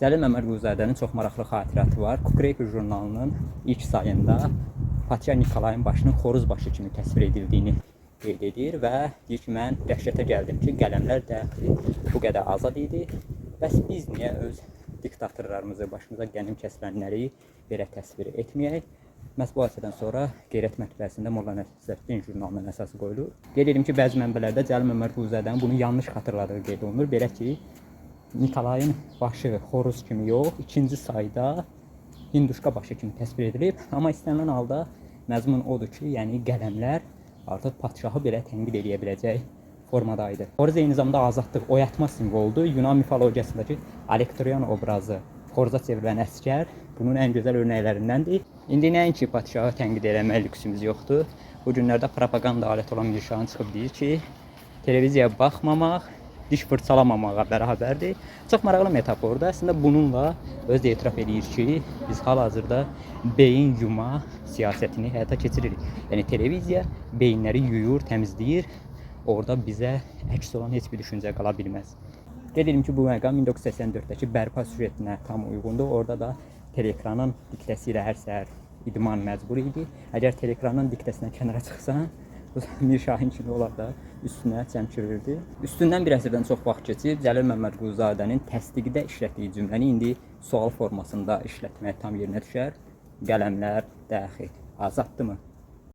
Cəlil Məmmədquluzadənin çox maraqlı xatirəti var. Kukreyka jurnalının ilk sayında Padşah Nikolayın başının xoruz başı kimi təsvir edildiyini qeyd edir və deyir ki, mən dəhşətə gəldim ki, qələmlər daxil bu qədər azad idi. Bəs biz niyə öz diktatorlarımızı, başımıza qənim kəsilənləri belə təsvir etməyək? Məhz bu hadisədən sonra Qeyrət mətbəəsində Molla Nəsrəddin jurnalının əsası qoyulur. Qeyd edim ki, bəzi mənbələrdə Cəlil Məmmədquluzadənin bunu yanlış xatırladığı qeyd olunur. Belə ki, Nikolayın başı xoruz kimi yox, ikinci sayda hinduşka başı kimi təsvir edilib. Amma istənilən halda məzmun odur ki, yəni qələmlər artıq padşahı belə tənqid edə biləcək formadaydı. Xoruz eyni zamanda azadlıq, oyatma simvoludur. Yunan mifologiyasındakı Alektorian obrazı, xoruza çevrilən əsgər bunun ən gözəl örnəklərindəndir. İndi nəinki padşahı tənqid eləmək lüksümüz yoxdur. Bu günlərdə propaganda aləti olan Mirşahın çıxıb deyir ki, televiziyaya baxmamaq diş fırçalamamağa bərabərdir. Çox maraqlı metafordur. Əslində bununla öz etiraf edir ki, biz hal-hazırda beyin yuma siyasətini həyata keçiririk. Yəni televiziya beyinləri yuyur, təmizləyir. Orada bizə əks olan heç bir düşüncə qala bilməz. Qeyd edim ki, bu məqam 1984-dəki bərpa süjetinə tam uyğundur. Orada da teleekranın diktəsi ilə hər səhər idman məcbur idi. Əgər teleekranın diktəsindən kənara çıxsan, Mirşahın kimi olar da üstünə çəmkirirdi. Üstündən bir əsrdən çox vaxt keçib Cəlil Məmmədquluzadənin təsdiqdə işlətdiyi cümləni indi sual formasında işlətmək tam yerinə düşər. Qələmlər daxil azaddırmı?